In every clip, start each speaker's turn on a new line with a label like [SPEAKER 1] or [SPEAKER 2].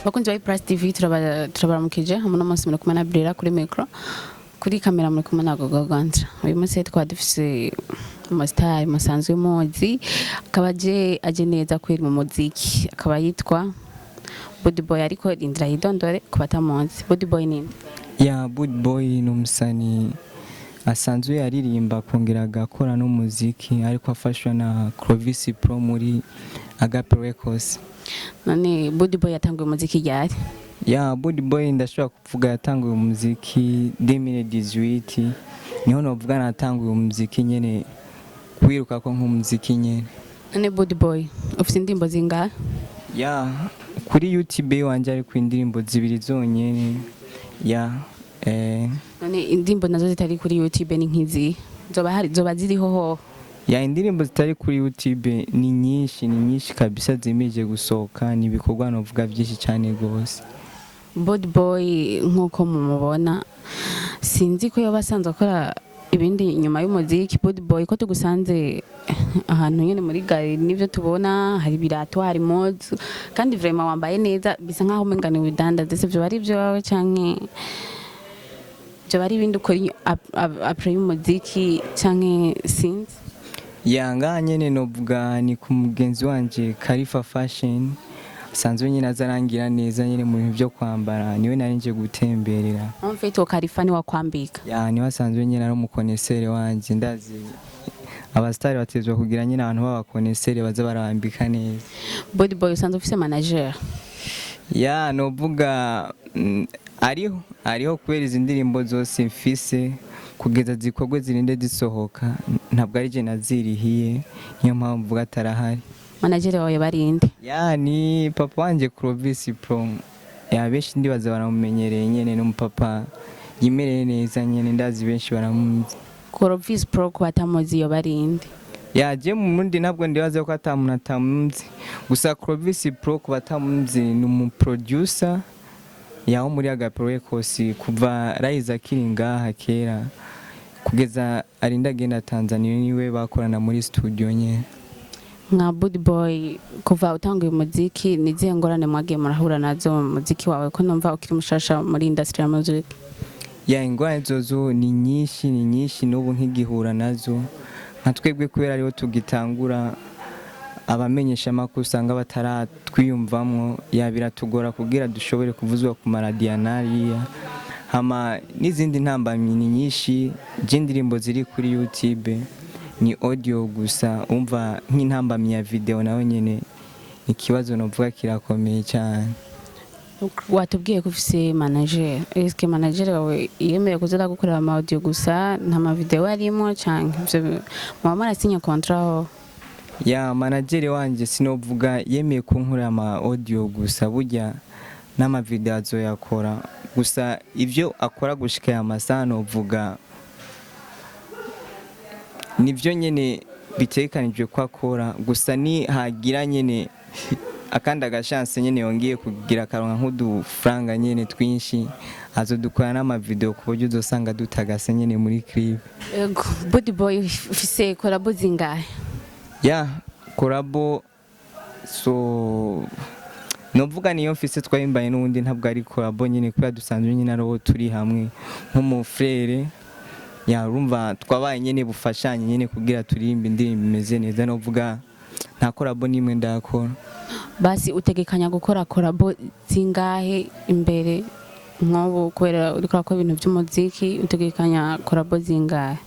[SPEAKER 1] bakunzi ba Plus TV turabaramukije hamwe n'umunsi muri kumwe na Briella kuri micro kuri kamera muri kumwe na Gogonza. Uyu munsi twari dufise umustar musanzwe muzi akaba aje neza kwera mu muziki akaba yitwa Budi Boy ariko indira yidondore kubatamonzi. Budi Boy ni
[SPEAKER 2] Budi Boy n'umusani asanzwe yaririmba kongera agakora n'umuziki ariko afashwa na Clovis Pro muri Agape Records.
[SPEAKER 1] None Budi Boy yatanguye umuziki ryari?
[SPEAKER 2] Budi Boy ndashobora kuvuga yatanguye umuziki 2018 niho novuga natanguye umuziki nyene kwiruka ko nk'umuziki nyene.
[SPEAKER 1] None Budi Boy ufite indirimbo zingahe?
[SPEAKER 2] Kuri YouTube wanje ari ku indirimbo zibiri zonyene.
[SPEAKER 1] None indirimbo nazo zitari kuri YouTube ni nkizi zoba ziriho ho?
[SPEAKER 2] Indirimbo zitari kuri YouTube ni nyinshi kabisa zimije gusohoka ni ibikorwa novuga byinshi cyane gose.
[SPEAKER 1] Budi Boy nkuko mumubona sinzi ko yabasanzwe akora ibindi nyuma y'umuziki. Budi Boy ko tugusanze ahantu nyene muri gari nivyo tubona hari birato hari mods kandi vraiment wambaye neza bisa nkaho umengane widanda ndetse byo bari byo wawe canke byo bari ibindi ukora après y'umuziki canke sinzi?
[SPEAKER 2] Nga nyene novuga ni ku mugenzi wanje Khalifa Fashion sanzwe nyine azarangira neza nyine mu bintu byo kwambara niwe narinje gutemberera.
[SPEAKER 1] Mfite Khalifa ni wakwambika?
[SPEAKER 2] Ni wasanzwe nyine ari umukonesere wanje ndazi abastari batezwa kugira nyine abantu b'abakonesere baza barambika neza.
[SPEAKER 1] Budi Boy usanzwe ufise manager?
[SPEAKER 2] Novuga ariho kubera izi ndirimbo zose mfise kugeza zikorwe zirinde zisohoka ntabwo ari je nazirihiye niyo mpamvu mvuga atarahari.
[SPEAKER 1] Manager wawe barinde?
[SPEAKER 2] Ni papa wanje Clovis Pro. Benshi ndibaza baramumenyereye nyene n'umupapa yimereye neza nyene ndazi benshi baramuzi.
[SPEAKER 1] Clovis Pro kubatamuzi yo barinde?
[SPEAKER 2] Je mu mundi ntabwo ndibaza ko atamuntu atamuzi. Gusa Clovis Pro kubatamuzi ni umuproducer yaho muri Agape Records kuva Rise akiri ngaha kera kugeza arinda agenda Tanzania niwe bakorana muri studio nyene.
[SPEAKER 1] Nka Budi Boy kuva utanguye umuziki nizihe ngorane mwagiye murahura nazo mu muziki wawe ko numva ukiri mushasha muri industry ya music?
[SPEAKER 2] Ingorane zozo ni nyinshi n'ubu nk'igihura nazo nka twebwe kubera ariho tugitangura abamenyesha amakuru usanga bataratwiyumvamwo biratugora kugira dushobore kuvuzwa ku maradiyanari hama n'izindi ntambamyi ni nyinshi. Indirimbo ziri kuri YouTube ni audio gusa umva nk'intambamyi ya video nawe nyene ikibazo novuga kirakomeye cyane.
[SPEAKER 1] Watubwiye ko ufise manager, eske manager wawe yemeye kuzoza gukorera ama audio gusa nta ma video arimo canke ivyo mama arasinye contrat?
[SPEAKER 2] Manager wanje sinovuga yemeye kunkorera ama audio gusa burya n'ama video azoyakora gusa ivyo akora gushika amasaha novuga nivyo nyene bitekanijwe ko akora gusa ni hagira nyene akanda gashance nyene yongiye kugira karonka nk'udufaranga nyene twinshi azodukora n'ama video ku buryo uzosanga dutagase nyene muri clip.
[SPEAKER 1] Budi Boy ufise collabo zingahe?
[SPEAKER 2] Collabo novuga niyo mfise twahimbaye n'ubundi ntabwo ari collabo nyene kuba dusanzwe nyene ari turi hamwe nk'umu frère. Urumva twabaye nyene bufashanye nyene kugira turimbe indirimbo imeze neza novuga nta collabo nimwe ndakora.
[SPEAKER 1] Basi utegekanya gukora collabo zingahe imbere nkobo kwera uri ko ibintu by'umuziki utegekanya collabo zingahe?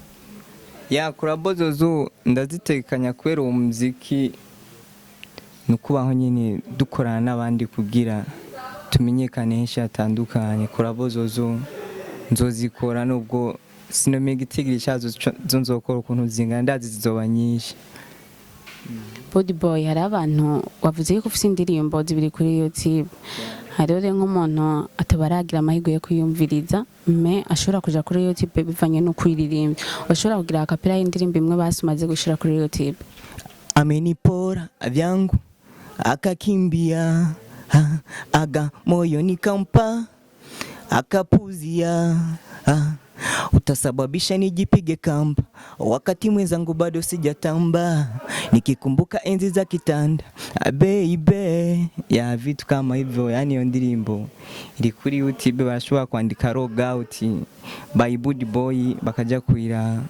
[SPEAKER 2] Collabo zozo ndazitegekanya kwera uwo muziki nukubaho nyene dukorana n'abandi kugira tumenyekane henshi hatandukanye. Collabo zozo nzozikora nubwo sinomega itigiri cyazo nzokora ukuntu zingana ndazi zizoba nyinshi. Budi
[SPEAKER 1] Boy hari abantu wavuze ko ufite indirimbo zibiri kuri YouTube, hari rero nk'umuntu atabaragira amahirwe yo kuyumviriza ashobora kuja kuri YouTube bivanye no kwiririmba, ashobora kugira akapera y'indirimbo imwe basumaze gushira kuri YouTube?
[SPEAKER 2] Amenipora vyangu akakimbia aga moyo nikampa akapuzia utasababisha nijipige kamba wakati mwenzangu bado sijatamba, nikikumbuka enzi za kitanda baby ya vitu kama hivyo. Yani hiyo ndirimbo iri kuri YouTube, barashobora kwandika log out by Budi Boy bakaja kuira